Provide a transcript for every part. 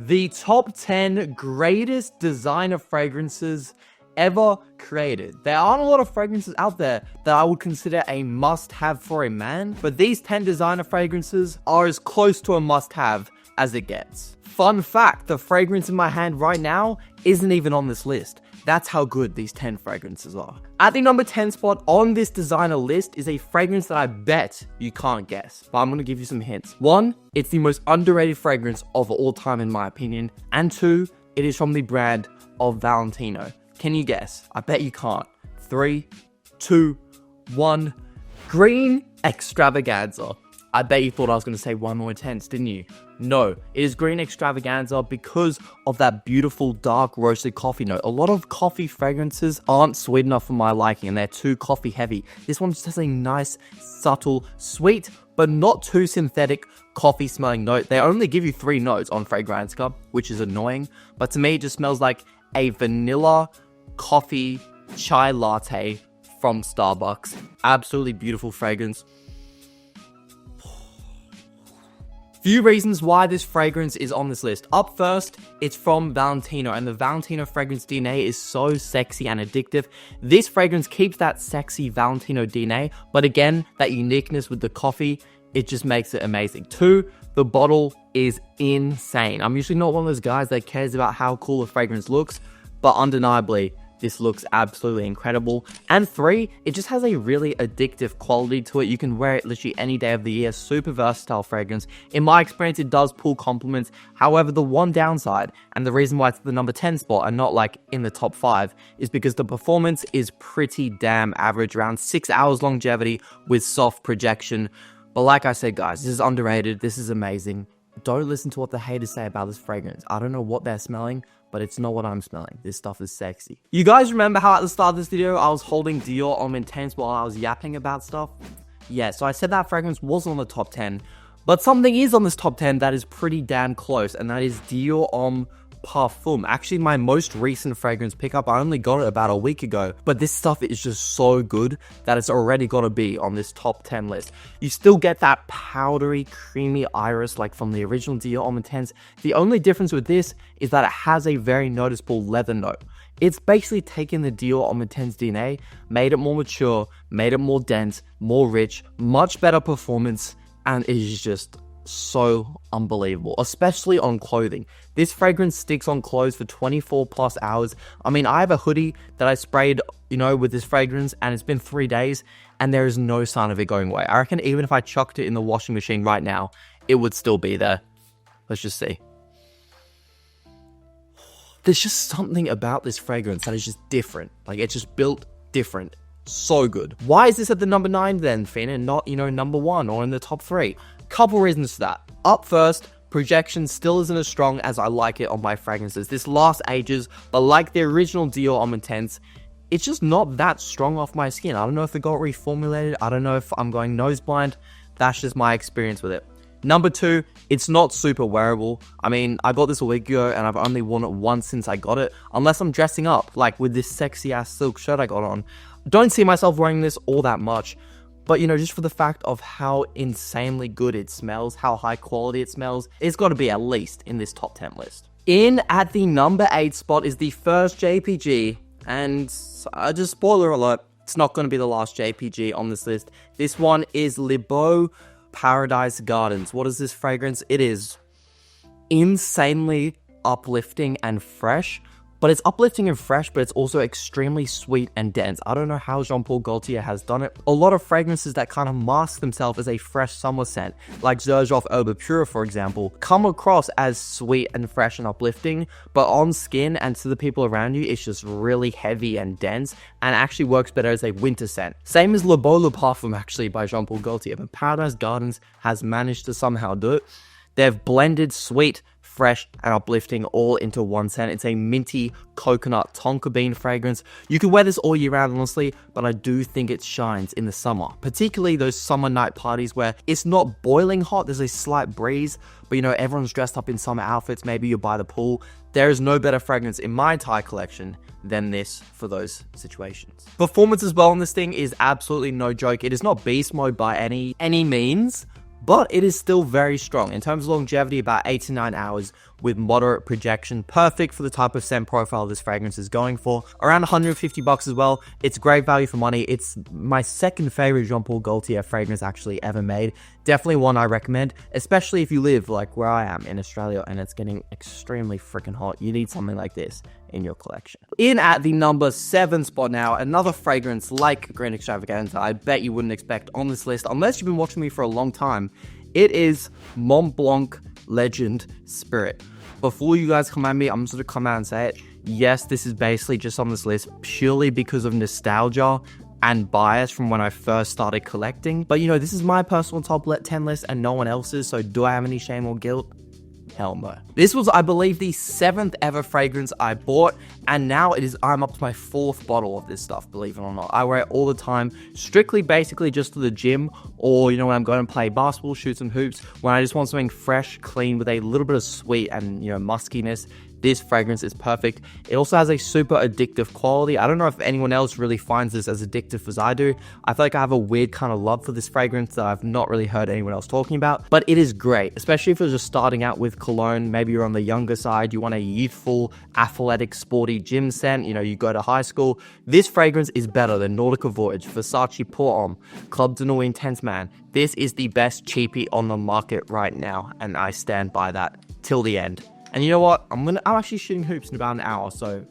The top 10 greatest designer fragrances ever created. There aren't a lot of fragrances out there that I would consider a must-have for a man, but these 10 designer fragrances are as close to a must-have as it gets. Fun fact, the fragrance in my hand right now isn't even on this list. That's how good these 10 fragrances are. At the number 10 spot on this designer list is a fragrance that I bet you can't guess, but I'm gonna give you some hints. 1, it's the most underrated fragrance of all time in my opinion, and 2, it is from the brand of Valentino. Can you guess? I bet you can't. 3, 2, 1, Green Extravaganza. I bet you thought I was going to say one more intense, didn't you? No, it is Green Extravaganza because of that beautiful dark roasted coffee note. A lot of coffee fragrances aren't sweet enough for my liking and they're too coffee heavy. This one just has a nice, subtle, sweet, but not too synthetic coffee smelling note. They only give you 3 notes on Fragrantica, which is annoying, but to me it just smells like a vanilla coffee chai latte from Starbucks. Absolutely beautiful fragrance. Few reasons why this fragrance is on this list. Up first, it's from Valentino, and the Valentino fragrance DNA is so sexy and addictive. This fragrance keeps that sexy Valentino DNA, but again, that uniqueness with the coffee, it just makes it amazing. 2, the bottle is insane. I'm usually not one of those guys that cares about how cool a fragrance looks, but undeniably, this looks absolutely incredible. And 3, it just has a really addictive quality to it. You can wear it literally any day of the year. Super versatile fragrance. In my experience, it does pull compliments. However, the one downside, and the reason why it's the number 10 spot and not like in the top 5, is because the performance is pretty damn average. Around 6 hours longevity with soft projection. But like I said, guys, this is underrated. This is amazing. Don't listen to what the haters say about this fragrance. I don't know what they're smelling, but it's not what I'm smelling. This stuff is sexy. You guys remember how at the start of this video, I was holding Dior Homme Intense while I was yapping about stuff? Yeah, so I said that fragrance wasn't on the top 10, but something is on this top 10 that is pretty damn close, and that is Dior Homme Parfum. Actually, my most recent fragrance pickup, I only got it about a week ago, but this stuff is just so good that it's already got to be on this top 10 list. You still get that powdery, creamy iris like from the original Dior Homme Intense. The only difference with this is that it has a very noticeable leather note. It's basically taken the Dior Homme Intense DNA, made it more mature, made it more dense, more rich, much better performance, and it is just so unbelievable, especially on clothing. This fragrance sticks on clothes for 24 plus hours. I mean, I have a hoodie that I sprayed, with this fragrance, and it's been 3 days, and there is no sign of it going away. I reckon even if I chucked it in the washing machine right now, it would still be there. Let's just see. There's just something about this fragrance that is just different. Like, it's just built different. So good. Why is this at the number 9 then, Finn, and not, number 1 or in the top 3? Couple reasons for that. Up first, projection still isn't as strong as I like it on my fragrances. This lasts ages, but like the original Dior Homme Intense, it's just not that strong off my skin. I don't know if it got reformulated. I don't know if I'm going nose blind. That's just my experience with it. Number 2, it's not super wearable. I mean, I got this a week ago and I've only worn it once since I got it, unless I'm dressing up, like with this sexy ass silk shirt I got on. Don't see myself wearing this all that much. But, just for the fact of how insanely good it smells, how high quality it smells, it's got to be at least in this top 10 list. In at the number 8 spot is the first JPG, and just spoiler alert, it's not going to be the last JPG on this list. This one is Le Beau Paradise Gardens. What is this fragrance? It is insanely uplifting and fresh. But it's uplifting and fresh, but it's also extremely sweet and dense. I don't know how Jean-Paul Gaultier has done it. A lot of fragrances that kind of mask themselves as a fresh summer scent, like Xerjoff Herbe Pure, for example, come across as sweet and fresh and uplifting, but on skin and to the people around you, it's just really heavy and dense, and actually works better as a winter scent. Same as Le Beau Le Parfum, actually, by Jean-Paul Gaultier, but Paradise Gardens has managed to somehow do it. They've blended sweet, fresh, and uplifting all into one scent. It's a minty coconut tonka bean fragrance. You can wear this all year round, honestly, but I do think it shines in the summer, particularly those summer night parties where it's not boiling hot, there's a slight breeze, but everyone's dressed up in summer outfits, maybe you're by the pool. There is no better fragrance in my entire collection than this for those situations. Performance as well on this thing is absolutely no joke. It is not beast mode by any means, but it is still very strong. In terms of longevity, about 8 to 9 hours with moderate projection, perfect for the type of scent profile this fragrance is going for. Around 150 bucks as well. It's great value for money. It's my second favorite Jean Paul Gaultier fragrance actually ever made. Definitely one I recommend, especially if you live like where I am in Australia and it's getting extremely freaking hot. You need something like this in your collection. In at the number 7 spot now, another fragrance like Green Extravaganza I bet you wouldn't expect on this list unless you've been watching me for a long time. It is Mont Blanc Legend Spirit. Before you guys come at me, I'm just gonna come out and say it. Yes, this is basically just on this list purely because of nostalgia and bias from when I first started collecting. But you know, this is my personal top 10 list and no one else's, so do I have any shame or guilt? Hell no. This was, I believe, the 7th ever fragrance I bought, and now I'm up to my 4th bottle of this stuff, believe it or not. I wear it all the time, strictly basically just to the gym, or you know, when I'm going to play basketball, shoot some hoops, when I just want something fresh, clean, with a little bit of sweet and, you know, muskiness. This fragrance is perfect. It also has a super addictive quality. I don't know if anyone else really finds this as addictive as I do. I feel like I have a weird kind of love for this fragrance that I've not really heard anyone else talking about, but it is great, especially if you're just starting out with cologne. Maybe you're on the younger side, you want a youthful, athletic, sporty gym scent, you know, you go to high school. This fragrance is better than Nautica Voyage, Versace Pour Homme, Club de Nuit Intense Man. This is the best cheapie on the market right now, and I stand by that till the end. And you know what? I'm actually shooting hoops in about an hour, so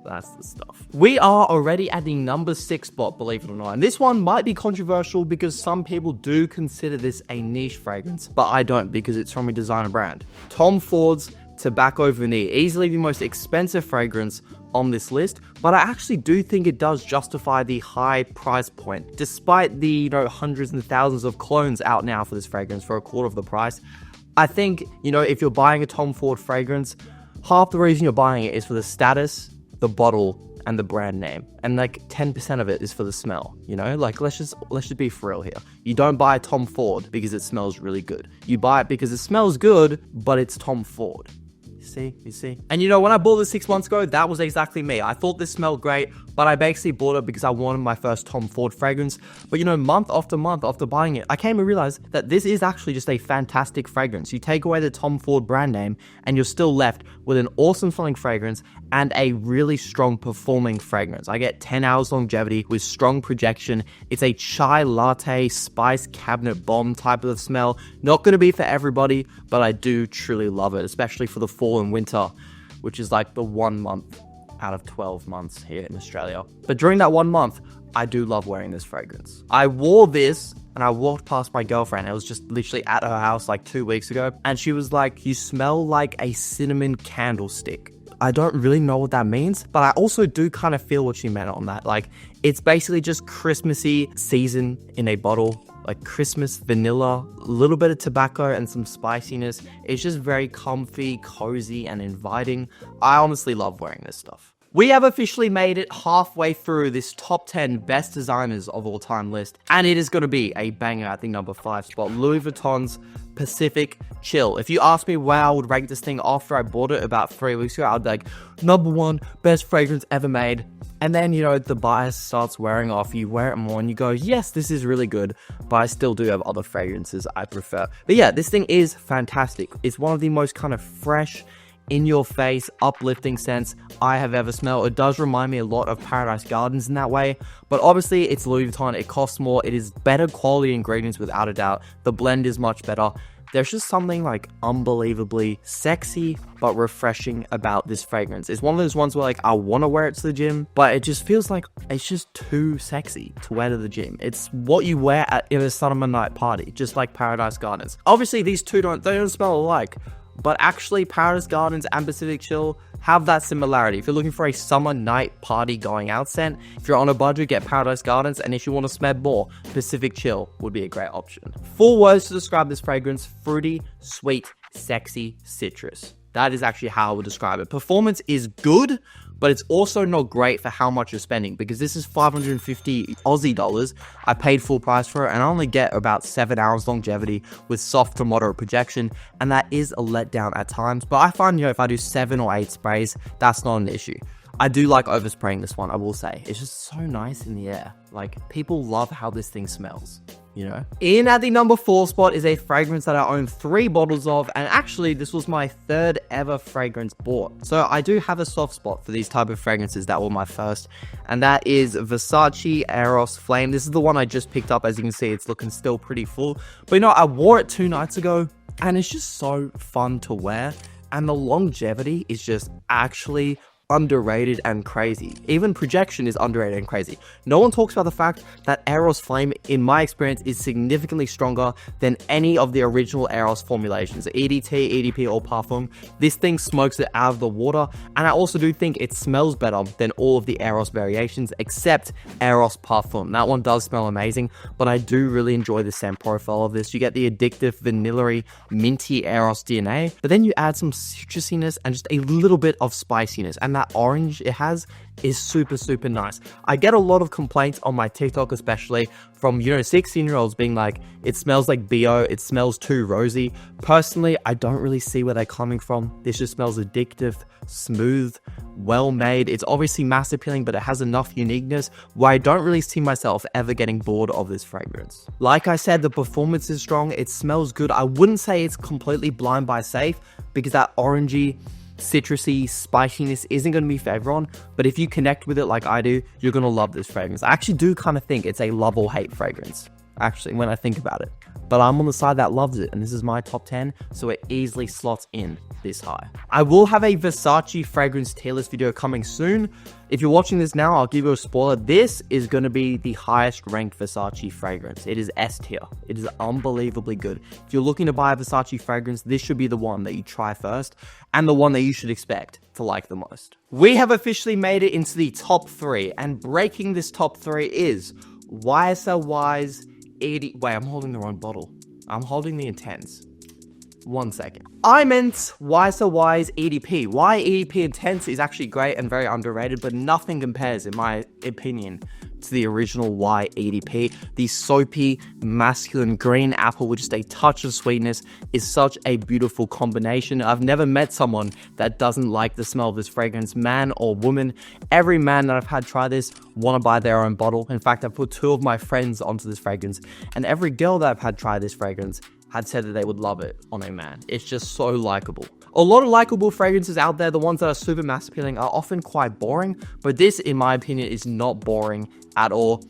that's the stuff. We are already at the number 6 spot, believe it or not. And this one might be controversial because some people do consider this a niche fragrance, but I don't because it's from a designer brand. Tom Ford's Tobacco Vanille, easily the most expensive fragrance on this list, but I actually do think it does justify the high price point. Despite the, you know, hundreds and thousands of clones out now for this fragrance for a quarter of the price, I think, you know, if you're buying a Tom Ford fragrance, half the reason you're buying it is for the status, the bottle, and the brand name. And like 10% of it is for the smell, you know? Like, let's just be for real here. You don't buy a Tom Ford because it smells really good. You buy it because it smells good, but it's Tom Ford. You see? And you know, when I bought this 6 months ago, that was exactly me. I thought this smelled great, but I basically bought it because I wanted my first Tom Ford fragrance. But you know, month after month after buying it, I came to realize that this is actually just a fantastic fragrance. You take away the Tom Ford brand name and you're still left with an awesome smelling fragrance and a really strong performing fragrance. I get 10 hours longevity with strong projection. It's a chai latte spice cabinet bomb type of smell. Not going to be for everybody, but I do truly love it, especially for the fall and winter, which is like the 1 month out of 12 months here in Australia. But during that 1 month, I do love wearing this fragrance. I wore this and I walked past my girlfriend. I was just literally at her house like 2 weeks ago, and she was like, "You smell like a cinnamon candlestick." I don't really know what that means, but I also do kind of feel what she meant on that. Like, it's basically just Christmassy season in a bottle, like Christmas vanilla, a little bit of tobacco and some spiciness. It's just very comfy, cozy, and inviting. I honestly love wearing this stuff. We have officially made it halfway through this top 10 best designers of all time list, and it is going to be a banger at the number 5 spot, Louis Vuitton's Pacific Chill. If you ask me where I would rank this thing after I bought it about 3 weeks ago, I'd be like, number 1, best fragrance ever made. And then, you know, the bias starts wearing off, you wear it more and you go, yes, this is really good, but I still do have other fragrances I prefer. But yeah, this thing is fantastic. It's one of the most kind of fresh, in your face, uplifting scents I have ever smelled. It does remind me a lot of Paradise Gardens in that way, but obviously it's Louis Vuitton, it costs more, it is better quality ingredients without a doubt, the blend is much better. There's just something like unbelievably sexy but refreshing about this fragrance. It's one of those ones where like I want to wear it to the gym, but it just feels like it's just too sexy to wear to the gym. It's what you wear in a summer night party, just like Paradise Gardens. Obviously these two don't smell alike, but actually Paradise Gardens and Pacific Chill have that similarity. If you're looking for a summer night party going out scent, if you're on a budget, get Paradise Gardens, and if you want to smell more, Pacific Chill would be a great option. 4 words to describe this fragrance: fruity, sweet, sexy, citrus. That is actually how I would describe it. Performance is good, but it's also not great for how much you're spending, because this is 550 Aussie dollars. I paid full price for it, and I only get about 7 hours longevity with soft to moderate projection, and that is a letdown at times. But I find, you know, if I do 7 or 8 sprays, that's not an issue. I do like overspraying this one, I will say. It's just so nice in the air. Like, people love how this thing smells. you know. In at the number 4 spot is a fragrance that I own 3 bottles of, and actually this was my 3rd ever fragrance bought. So I do have a soft spot for these type of fragrances that were my first, and that is Versace Eros Flame. This is the one I just picked up. As you can see, it's looking still pretty full, but you know, I wore it 2 nights ago and it's just so fun to wear, and the longevity is just actually underrated and crazy. Even projection is underrated and crazy. No one talks about the fact that Eros Flame, in my experience, is significantly stronger than any of the original Eros formulations, EDT, EDP, or Parfum. This thing smokes it out of the water, and I also do think it smells better than all of the Eros variations, except Eros Parfum. That one does smell amazing, but I do really enjoy the scent profile of this. You get the addictive, vanilla-y, minty Eros DNA, but then you add some citrusiness and just a little bit of spiciness, and that orange it has is super nice. I get a lot of complaints on my TikTok, especially from, you know, 16-year-olds being like, it smells like BO, it smells too rosy. Personally, I don't really see where they're coming from. This just smells addictive, smooth, well made. It's obviously mass appealing, but it has enough uniqueness where I don't really see myself ever getting bored of this fragrance. Like I said, the performance is strong, it smells good. I wouldn't say it's completely blind buy safe, because that orangey, citrusy spiciness isn't going to be favorite on, but if you connect with it like I do, you're going to love this fragrance. I actually do kind of think it's a love or hate fragrance, actually, when I think about it, but I'm on the side that loves it, and this is my top 10, so it easily slots in this high. I will have a Versace fragrance tier list video coming soon. If you're watching this now, I'll give you a spoiler. This is going to be the highest ranked Versace fragrance. It is S tier. It is unbelievably good. If you're looking to buy a Versace fragrance, this should be the one that you try first, and the one that you should expect to like the most. We have officially made it into the top 3, and breaking this top 3 is YSL Wise 80... Wait, I'm holding the wrong bottle. I'm holding the Intense. 1 second. I meant YSL Wise EDP. Why EDP Intense is actually great and very underrated, but nothing compares, in my opinion, to the original Y EDP. The soapy, masculine green apple with just a touch of sweetness is such a beautiful combination. I've never met someone that doesn't like the smell of this fragrance, man or woman. Every man that I've had try this want to buy their own bottle. In fact, I've put 2 of my friends onto this fragrance, and every girl that I've had try this fragrance had said that they would love it on a man. It's just so likable. A lot of likable fragrances out there, the ones that are super mass appealing, are often quite boring, but this, in my opinion, is not boring at all.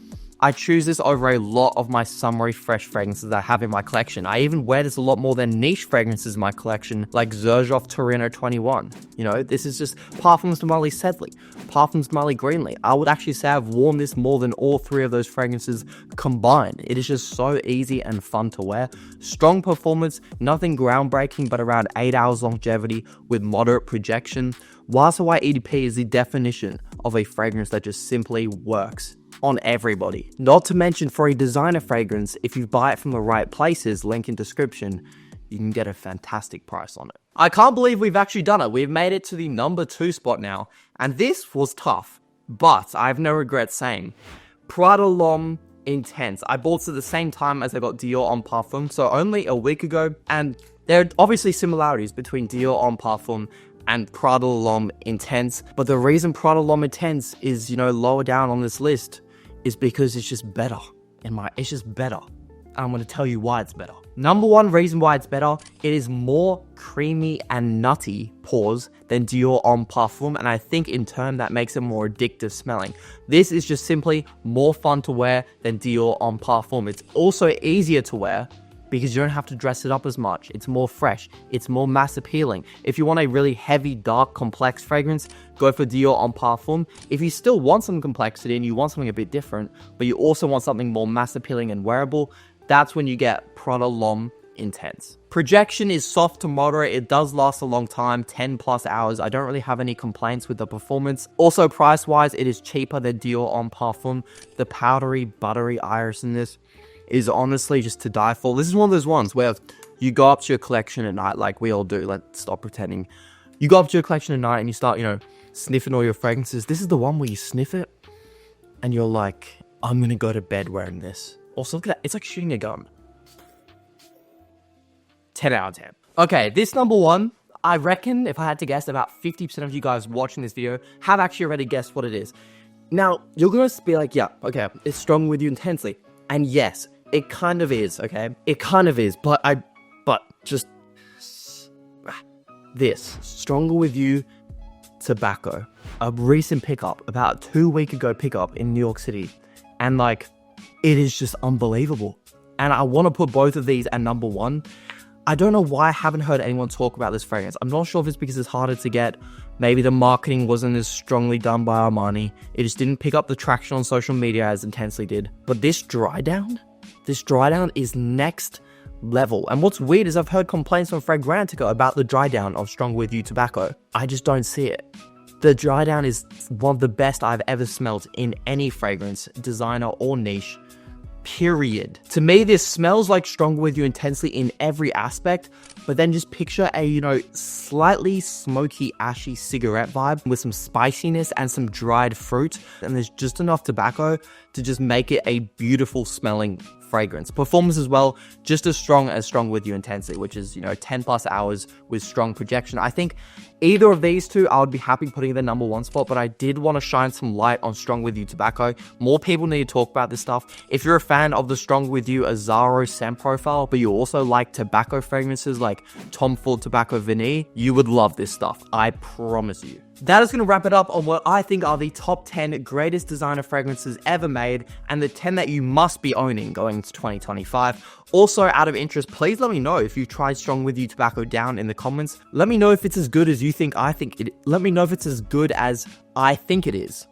I choose this over a lot of my summery fresh fragrances that I have in my collection. I even wear this a lot more than niche fragrances in my collection, like Xerjoff Torino 21. You know, this is just Parfums de Marly Sedley, Parfums de Marly Greenlee. I would actually say I've worn this more than all 3 of those fragrances combined. It is just so easy and fun to wear. Strong performance, nothing groundbreaking, but around 8 hours longevity with moderate projection. YSL White EDP is the definition of a fragrance that just simply works on everybody. Not to mention, for a designer fragrance, if you buy it from the right places, link in description, you can get a fantastic price on it. I can't believe we've actually done it. We've made it to the number 2 spot now, and this was tough, but I have no regrets saying Prada L'Homme Intense. I bought it at the same time as I got Dior Homme Parfum, so only a week ago, and there are obviously similarities between Dior Homme Parfum and Prada L'Homme Intense, but the reason Prada L'Homme Intense is, you know, lower down on this list is because it's just better. It's just better. And I'm going to tell you why it's better. Number 1 reason why it's better, it is more creamy and nutty, pause, than Dior Homme Parfum, and I think in turn that makes it more addictive smelling. This is just simply more fun to wear than Dior Homme Parfum. It's also easier to wear because you don't have to dress it up as much. It's more fresh. It's more mass appealing. If you want a really heavy, dark, complex fragrance, go for Dior Homme Parfum. If you still want some complexity and you want something a bit different, but you also want something more mass appealing and wearable, that's when you get Prada L'Homme Intense. Projection is soft to moderate. It does last a long time, 10 plus hours. I don't really have any complaints with the performance. Also, price wise, it is cheaper than Dior Homme Parfum. The powdery, buttery iris in this is honestly just to die for. This is one of those ones where you go up to your collection at night, like we all do. Let's stop pretending. You go up to your collection at night and you start, you know, sniffing all your fragrances. This is the one where you sniff it and you're like, I'm gonna go to bed wearing this. Also, look at that. It's like shooting a gun. 10 out of 10. Okay, this number 1, I reckon if I had to guess, about 50% of you guys watching this video have actually already guessed what it is. Now, you're gonna be like, yeah, okay, it's strong with you intensely. And yes, It kind of is, okay? It kind of is, but just this Stronger With You tobacco. A recent pickup, about 2 weeks ago pickup in New York City. And like, it is just unbelievable. And I want to put both of these at number 1. I don't know why I haven't heard anyone talk about this fragrance. I'm not sure if it's because it's harder to get. Maybe the marketing wasn't as strongly done by Armani. It just didn't pick up the traction on social media as intensely did. But this dry down is next level. And what's weird is I've heard complaints from Fragrantica about the dry down of Stronger With You tobacco. I just don't see it. The dry down is one of the best I've ever smelled in any fragrance, designer or niche, period. To me, this smells like Stronger With You intensely in every aspect, but then just picture a, slightly smoky, ashy cigarette vibe with some spiciness and some dried fruit, and there's just enough tobacco to just make it a beautiful smelling fragrance. Performance as well, just as Stronger With You intensely, which is, 10 plus hours with strong projection. I think either of these two, I would be happy putting in the number 1 spot, but I did want to shine some light on Stronger With You tobacco. More people need to talk about this stuff. If you're a fan of the Stronger With You Azaro scent profile, but you also like tobacco fragrances like Tom Ford Tobacco Vanille, you would love this stuff. I promise you. That is going to wrap it up on what I think are the top 10 greatest designer fragrances ever made and the 10 that you must be owning going into 2025. Also, out of interest, please let me know if you tried Stronger With You tobacco down in the comments. Let me know if it's as good as you think I think it. Let me know if it's as good as I think it is.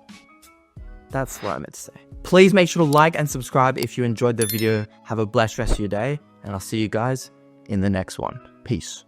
That's what I meant to say. Please make sure to like and subscribe if you enjoyed the video. Have a blessed rest of your day, and I'll see you guys in the next one. Peace.